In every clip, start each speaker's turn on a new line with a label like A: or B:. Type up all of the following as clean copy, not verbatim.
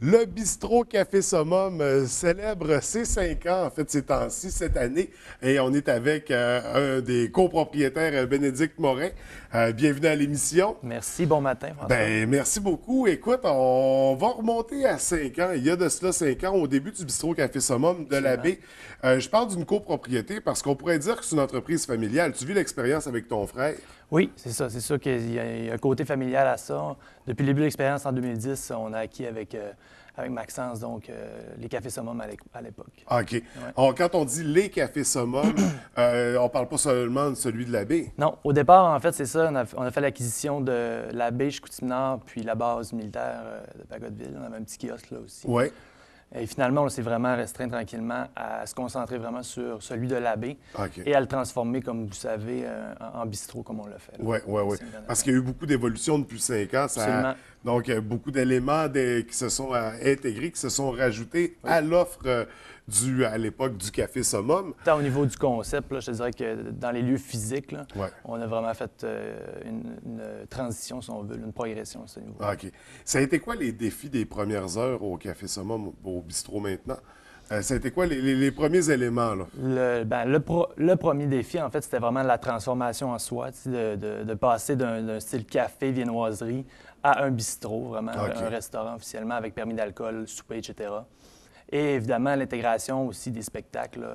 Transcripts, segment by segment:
A: Le bistrot Café Summum célèbre ses 5 ans, en fait, ces temps-ci, cette année. Et on est avec un des copropriétaires, Bénédicte Morin. Bienvenue à l'émission.
B: Merci, bon matin, François.
A: Ben, merci beaucoup. Écoute, on va remonter à 5 ans. Il y a de cela 5 ans, au début du bistrot Café Summum de la baie. Je parle d'une copropriété parce qu'on pourrait dire que c'est une entreprise familiale. Tu vis l'expérience avec ton frère.
B: Oui, c'est ça. C'est sûr qu'il y a un côté familial à ça. Depuis le début de l'expérience en 2010, on a acquis avec Maxence, donc les Cafés Summum à l'époque.
A: OK.
B: Ouais.
A: Quand on dit les Cafés Summum, on parle pas seulement de celui de la baie.
B: Non, au départ, en fait, c'est ça. On a fait l'acquisition de la baie Chicoutimi-Nord, puis la base militaire de Bagotville. On avait un petit kiosque là aussi.
A: Oui.
B: Et finalement, on s'est vraiment restreint tranquillement à se concentrer vraiment sur celui de l'abbé
A: OK.
B: et à le transformer, comme vous savez, en bistrot, comme on l'a fait.
A: Oui. Parce qu'il y a eu beaucoup d'évolutions depuis 5 ans.
B: Absolument.
A: Donc, beaucoup d'éléments qui se sont intégrés, qui se sont rajoutés à l'offre à l'époque du Café Summum.
B: Tant au niveau du concept, là, je te dirais que dans les lieux physiques, là,
A: Ouais.
B: on a vraiment fait une transition, si on veut, une progression à ce niveau.
A: OK. Ça a été quoi les défis des premières heures au Café Summum, au bistrot maintenant? Ça a été quoi les premiers éléments, là?
B: Le premier défi, en fait, c'était vraiment la transformation en soi, tu sais, de passer d'un style café, viennoiserie à un bistrot, vraiment
A: OK.
B: un restaurant officiellement avec permis d'alcool, souper, etc. Et évidemment, l'intégration aussi des spectacles,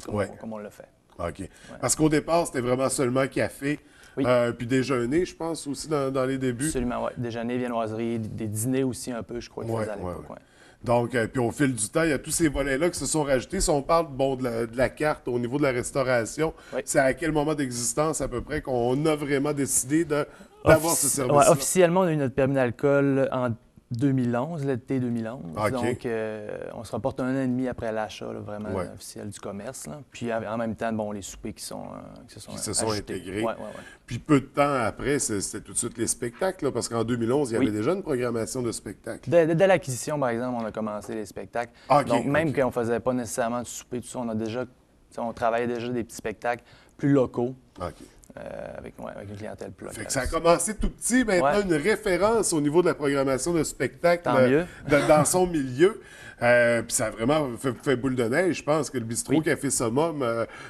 B: comme on l'a fait.
A: OK. Parce qu'au départ, c'était vraiment seulement café,
B: Oui.
A: puis déjeuner, je pense, aussi dans les débuts.
B: Absolument, oui. Déjeuner, viennoiserie, des dîners aussi un peu, je crois qu'ils faisaient à l'époque. Ouais.
A: Donc, puis au fil du temps, il y a tous ces volets-là qui se sont rajoutés. Si on parle de la carte au niveau de la restauration,
B: Oui.
A: c'est à quel moment d'existence à peu près qu'on a vraiment décidé d'avoir ce service-là?
B: Ouais, officiellement, on a eu notre permis d'alcool en 2011, l'été 2011.
A: OK.
B: Donc, on se rapporte 1 an et demi après l'achat là, vraiment
A: Ouais.
B: officiel du commerce. Là. Puis en même temps, bon, les soupers qui se sont ajoutés.
A: intégrés.
B: Ouais.
A: Puis peu de temps après, c'était tout de suite les spectacles, là, parce qu'en 2011, il y avait
B: Oui.
A: déjà une programmation de spectacles.
B: Dès l'acquisition, par exemple, on a commencé les spectacles.
A: OK,
B: Donc, même
A: OK.
B: quand on faisait pas nécessairement du souper, tout ça, on travaillait déjà des petits spectacles plus locaux.
A: OK.
B: Avec une clientèle plus locale.
A: Fait que ça a commencé tout petit, maintenant
B: Ouais.
A: une référence au niveau de la programmation de spectacle
B: Tant mieux.
A: dans son milieu. Puis ça a vraiment fait boule de neige. Je pense que le bistrot
B: Oui.
A: Café Summum,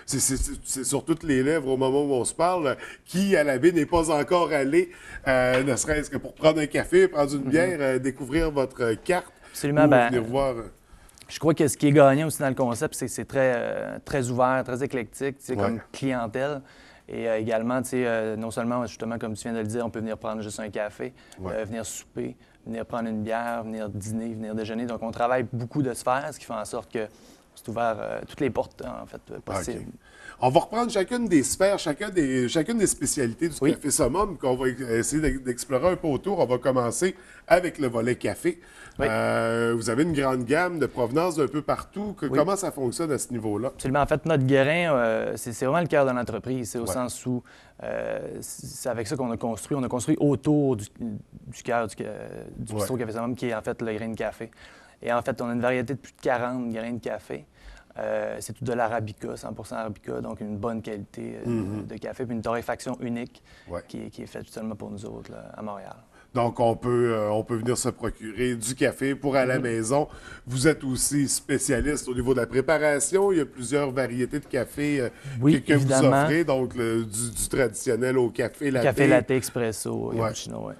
A: c'est sur toutes les lèvres au moment où on se parle. Qui à la baie n'est pas encore allé, ne serait-ce que pour prendre un café, prendre une bière, découvrir votre carte.
B: Absolument.
A: Ou
B: Ben,
A: venir voir.
B: je crois que ce qui est gagnant aussi dans le concept, c'est que c'est très ouvert, très éclectique, tu sais,
A: Ouais.
B: comme clientèle. Et également, tu sais, non seulement, justement, comme tu viens de le dire, on peut venir prendre juste un café,
A: Ouais.
B: venir souper, venir prendre une bière, venir dîner, venir déjeuner. Donc, on travaille beaucoup de sphères, ce qui fait en sorte que c'est ouvert toutes les portes, en fait, possibles.
A: OK. On va reprendre chacune des sphères, chacune des spécialités du
B: Oui.
A: Café Summum qu'on va essayer d'explorer un peu autour. On va commencer avec le volet café.
B: Oui.
A: Vous avez une grande gamme de provenance d'un peu partout. Comment ça fonctionne à ce niveau-là?
B: Absolument. En fait, notre grain, c'est vraiment le cœur de l'entreprise. C'est au
A: Ouais.
B: sens où c'est avec ça qu'on a construit. On a construit autour du cœur du bistrot Café Summum, qui est en fait le grain de café. Et en fait, on a une variété de plus de 40 grains de café. C'est tout de l'arabica, 100% arabica, donc une bonne qualité de café, puis une torréfaction unique
A: Ouais.
B: qui est faite seulement pour nous autres là, à Montréal.
A: Donc, on peut venir se procurer du café pour à la maison. Vous êtes aussi spécialiste au niveau de la préparation. Il y a plusieurs variétés de café
B: Oui,
A: que vous
B: évidemment.
A: offrez. Donc, du traditionnel au café latte.
B: Café latte, expresso,
A: Ouais.
B: cappuccino, oui.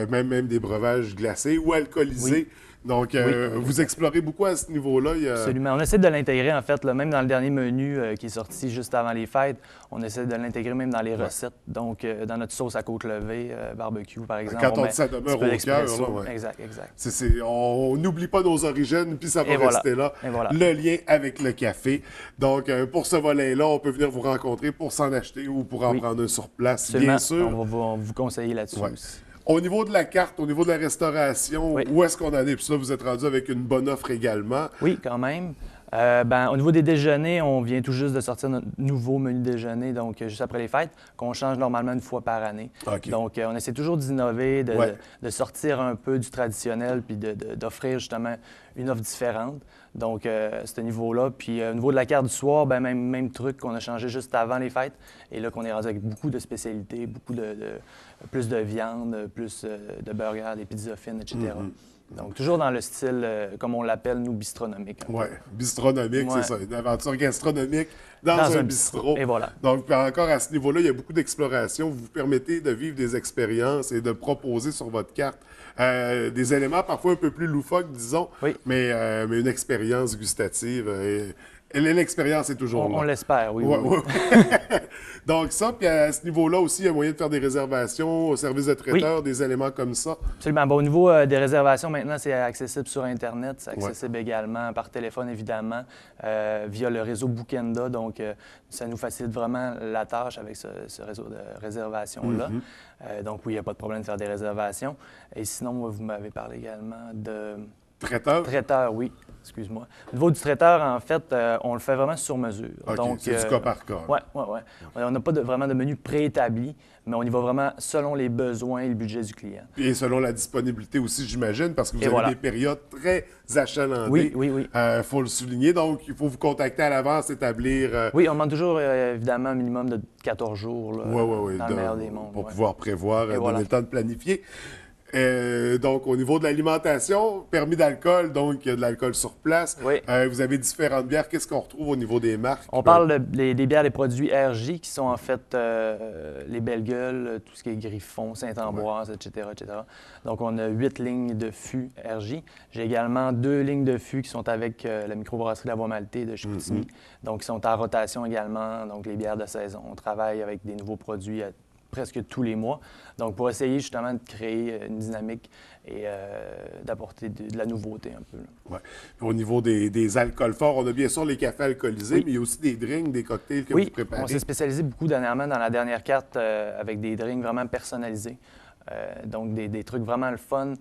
A: Même des breuvages glacés ou alcoolisés.
B: Oui.
A: Donc,
B: Oui.
A: vous explorez beaucoup à ce niveau-là.
B: Absolument. On essaie de l'intégrer, en fait, là, même dans le dernier menu qui est sorti juste avant les fêtes, on essaie de l'intégrer même dans les recettes. Donc, dans notre sauce à côte levée, barbecue, par exemple.
A: Quand on
B: met
A: dit ça
B: un
A: demeure
B: petit peu
A: au
B: d'expresso.
A: cœur, là, ouais.
B: Exact.
A: On n'oublie pas nos origines, puis ça va
B: Et voilà.
A: rester là.
B: Et voilà.
A: Le lien avec le café. Donc, pour ce volet-là, on peut venir vous rencontrer pour s'en acheter ou pour en
B: Oui.
A: prendre un sur place,
B: Absolument.
A: bien sûr.
B: On va vous conseiller là-dessus
A: Ouais.
B: aussi.
A: Au niveau de la carte, au niveau de la restauration,
B: Oui.
A: où est-ce qu'on en est? Puis ça, vous êtes rendu avec une bonne offre également.
B: Oui, quand même. Au niveau des déjeuners, on vient tout juste de sortir notre nouveau menu déjeuner, donc juste après les fêtes, qu'on change normalement une fois par année.
A: OK.
B: Donc, on essaie toujours d'innover,
A: Ouais.
B: de sortir un peu du traditionnel, puis d'offrir justement une offre différente. Donc, ce niveau-là. Puis, au niveau de la carte du soir, même truc qu'on a changé juste avant les fêtes. Et là, qu'on est rendu avec beaucoup de spécialités, plus de viande, plus de burgers, des pizzas fines, etc. Donc, toujours dans le style, comme on l'appelle, nous, bistronomique.
A: Oui, bistronomique,
B: Ouais.
A: c'est ça, une aventure gastronomique dans un bistrot.
B: Et voilà.
A: Donc, puis encore à ce niveau-là, il y a beaucoup d'exploration. Vous vous permettez de vivre des expériences et de proposer sur votre carte des éléments parfois un peu plus loufoques, disons,
B: Oui.
A: mais une expérience gustative. Et l'expérience est toujours là.
B: On l'espère, oui.
A: Ouais,
B: oui.
A: ouais. Donc ça, puis à ce niveau-là aussi, il y a moyen de faire des réservations au service de traiteur, des éléments comme ça.
B: Absolument. Bon, au niveau des réservations, maintenant, c'est accessible sur Internet. C'est accessible également par téléphone, évidemment, via le réseau Bookenda. Donc, ça nous facilite vraiment la tâche avec ce réseau de réservation-là. Donc, oui, il n'y a pas de problème de faire des réservations. Et sinon, vous m'avez parlé également de...
A: Traiteur?
B: Traiteur, oui. Excuse-moi. Au niveau du traiteur, en fait, on le fait vraiment sur mesure.
A: OK,
B: Donc,
A: c'est du cas par cas.
B: Oui, oui, oui. On n'a pas vraiment de menu préétabli, mais on y va vraiment selon les besoins et le budget du client.
A: Et selon la disponibilité aussi, j'imagine, parce que vous avez
B: voilà.
A: des périodes très achalandées.
B: Oui, oui, oui.
A: Faut le souligner. Donc, il faut vous contacter à l'avance, établir...
B: Oui, on demande toujours, évidemment, un minimum de 14 jours là, dans le meilleur des mondes.
A: Pour pouvoir prévoir, donner
B: voilà.
A: le temps de planifier. Donc, au niveau de l'alimentation, permis d'alcool, donc il y a de l'alcool sur place.
B: Oui.
A: Vous avez différentes bières. Qu'est-ce qu'on retrouve au niveau des marques?
B: On parle des bières, des produits RJ, qui sont en fait les Belles Gueules, tout ce qui est Griffon, Saint-Ambroise, etc., etc. Donc, on a 8 lignes de fûts RJ. J'ai également 2 lignes de fûts qui sont avec la microbrasserie La Voie Maltée de Chicoutimi. Donc, ils sont en rotation également, donc les bières de saison. On travaille avec des nouveaux produits presque tous les mois. Donc, pour essayer justement de créer une dynamique et d'apporter de la nouveauté un peu.
A: Ouais. Au niveau des alcools forts, on a bien sûr les cafés alcoolisés, mais il y a aussi des drinks, des cocktails que vous préparez.
B: On s'est spécialisé beaucoup dernièrement dans la dernière carte avec des drinks vraiment personnalisés. Donc, des trucs vraiment le fun,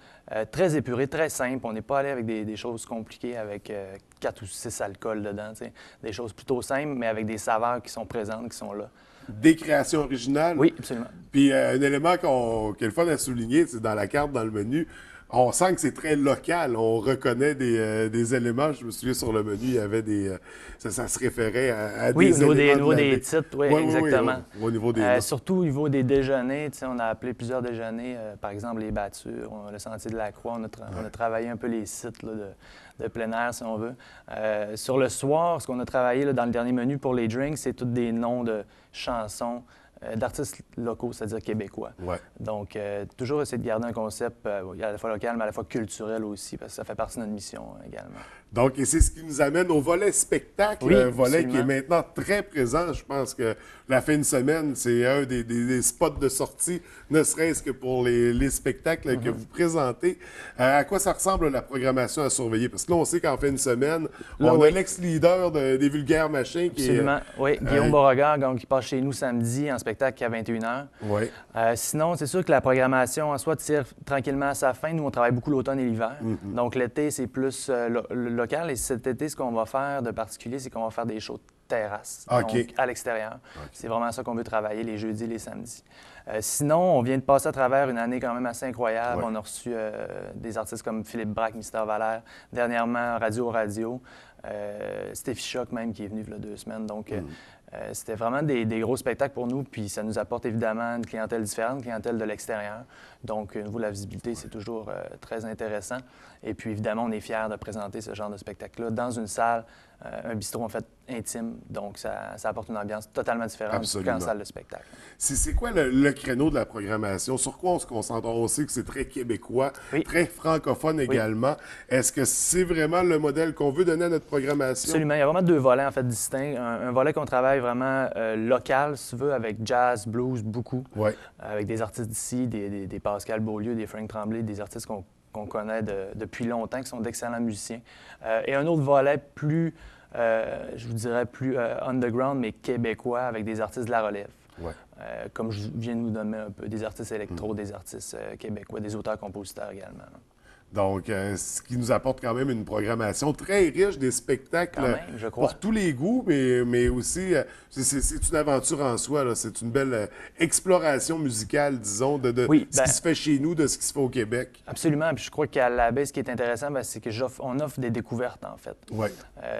B: très épurés, très simples. On n'est pas allé avec des choses compliquées avec 4 ou 6 alcools dedans. T'sais. Des choses plutôt simples, mais avec des saveurs qui sont présentes, qui sont là.
A: Des créations originales.
B: Oui, absolument.
A: Puis un élément qui est le fun à souligner, c'est dans la carte, dans le menu, on sent que c'est très local. On reconnaît des éléments. Je me souviens, sur le menu, il y avait des... ça se référait à des éléments.
B: Oui, au niveau des titres, oui, exactement.
A: Oui, au niveau des...
B: surtout au niveau des déjeuners, on a appelé plusieurs déjeuners, par exemple les Battures, le Sentier de la Croix, on a travaillé un peu les sites là, de plein air, si on veut. Sur le soir, ce qu'on a travaillé là, dans le dernier menu pour les drinks, c'est tous des noms de chansons d'artistes locaux, c'est-à-dire québécois.
A: Ouais.
B: Donc, toujours essayer de garder un concept à la fois local, mais à la fois culturel aussi, parce que ça fait partie de notre mission également.
A: Donc, et c'est ce qui nous amène au volet spectacle,
B: oui,
A: volet
B: absolument.
A: qui est maintenant très présent. Je pense que la fin de semaine, c'est un des spots de sortie, ne serait-ce que pour les spectacles que vous présentez. À quoi ça ressemble la programmation à surveiller? Parce que là, on sait qu'en fin de semaine, on a l'ex-leader des Vulgaires Machins qui
B: absolument. Oui, Guillaume Beauregard, donc, qui passe chez nous samedi en spectacle à 21h.
A: Oui.
B: Sinon, c'est sûr que la programmation en soi tire tranquillement à sa fin. Nous, on travaille beaucoup l'automne et l'hiver. Donc, l'été, c'est plus local. Et cet été, ce qu'on va faire de particulier, c'est qu'on va faire des shows de terrasse, donc à l'extérieur. C'est vraiment ça qu'on veut travailler les jeudis et les samedis. Sinon, on vient de passer à travers une année quand même assez incroyable. On a reçu des artistes comme Philippe Braque, Mister Valère, dernièrement Radio, Steffi Choc même qui est venu il y a 2 semaines. Donc, c'était vraiment des gros spectacles pour nous, puis ça nous apporte évidemment une clientèle différente, une clientèle de l'extérieur. Donc, au niveau de la visibilité, c'est toujours très intéressant. Et puis, évidemment, on est fiers de présenter ce genre de spectacle-là dans une salle, un bistrot en fait intime. Donc, ça apporte une ambiance totalement différente qu'en salle de spectacle.
A: C'est quoi le créneau de la programmation? Sur quoi on se concentre? On sait que c'est très québécois, très francophone également. Est-ce que c'est vraiment le modèle qu'on veut donner à notre programmation?
B: Absolument. Il y a vraiment 2 volets en fait distincts. Un volet qu'on travaille vraiment local, si tu veux, avec jazz, blues, beaucoup.
A: Ouais.
B: Avec des artistes d'ici, des Pascal Beaulieu, des Frank Tremblay, des artistes qu'on connaît depuis longtemps, qui sont d'excellents musiciens. Et un autre volet plus, je vous dirais, plus underground, mais québécois, avec des artistes de la relève.
A: Ouais.
B: Comme je viens de vous nommer un peu, des artistes électro, des artistes québécois, des auteurs-compositeurs également.
A: Donc, ce qui nous apporte quand même une programmation très riche, des spectacles pour tous les goûts, mais aussi, c'est une aventure en soi. Là. C'est une belle exploration musicale, disons, de ce qui se fait chez nous, de ce qui se fait au Québec.
B: Absolument. Puis je crois qu'à la baie, ce qui est intéressant, c'est qu'on offre des découvertes, en fait.
A: Ouais.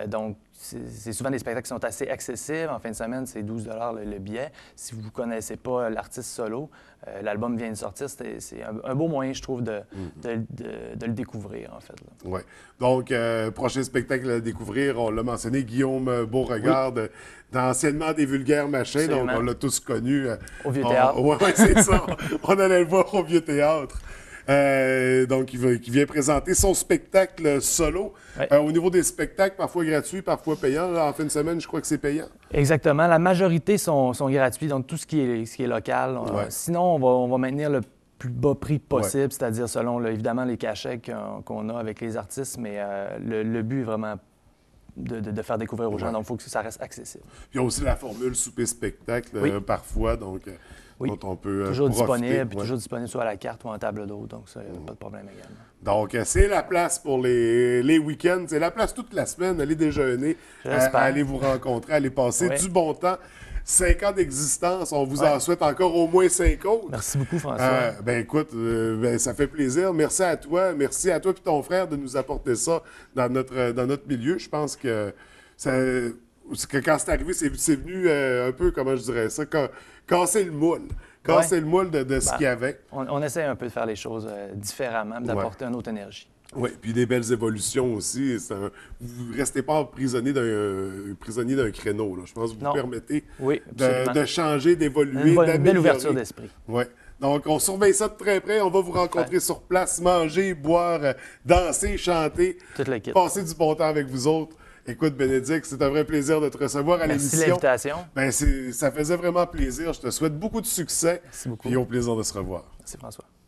B: Donc, c'est souvent des spectacles qui sont assez accessibles. En fin de semaine, c'est 12 le billet. Si vous ne connaissez pas l'artiste solo, l'album vient de sortir. C'est un beau moyen, je trouve, de le découvrir, en fait.
A: Oui. Donc, prochain spectacle à découvrir, on l'a mentionné, Guillaume Beauregard, d'anciennement des Vulgaires Machins,
B: Absolument.
A: donc on l'a tous connu.
B: Au Vieux Théâtre.
A: Oui, c'est ça. On allait le voir au Vieux Théâtre. Donc, qui vient présenter son spectacle solo.
B: Ouais.
A: Au niveau des spectacles, parfois gratuits, parfois payants. Là, en fin de semaine, je crois que c'est payant.
B: Exactement. La majorité sont gratuits, donc tout ce qui est local.
A: Ouais.
B: Sinon, on va maintenir le plus bas prix possible, c'est-à-dire selon, évidemment, les cachets qu'on a avec les artistes, mais le but est vraiment de faire découvrir aux gens, donc il faut que ça reste accessible.
A: Puis il y a aussi la formule souper-spectacle, parfois, donc
B: Oui.
A: dont on peut
B: Toujours
A: profiter.
B: disponible, puis toujours disponible soit à la carte ou en table d'hôte, donc ça, pas de problème également.
A: Donc, c'est la place pour les week-ends. C'est la place toute la semaine. Allez déjeuner,
B: J'espère.
A: allez vous rencontrer, allez passer
B: Oui.
A: du bon temps. 5 ans d'existence. On vous en souhaite encore au moins 5 autres.
B: Merci beaucoup, François.
A: Ben écoute, ça fait plaisir. Merci à toi. Merci à toi et ton frère de nous apporter ça dans notre milieu. Je pense que, quand c'est arrivé, c'est venu un peu, comment je dirais ça, casser le moule. Casser le moule de ce qu'il y avait.
B: On essaie un peu de faire les choses différemment, d'apporter une autre énergie.
A: Oui, puis des belles évolutions aussi. Vous ne restez pas prisonnier d'un créneau. Là. Je pense que vous
B: Non.
A: permettez
B: Oui, absolument.
A: de changer, d'évoluer,
B: Une
A: d'améliorer.
B: belle ouverture d'esprit.
A: Oui. Donc, on surveille ça de très près. On va vous rencontrer sur place, manger, boire, danser, chanter,
B: Tout le kit.
A: passer du bon temps avec vous autres. Écoute, Bénédicte, c'est un vrai plaisir de te recevoir à
B: Merci de
A: l'émission.
B: l'invitation.
A: Ben, ça faisait vraiment plaisir. Je te souhaite beaucoup de succès.
B: Merci beaucoup.
A: Et au plaisir de se revoir.
B: Merci, François.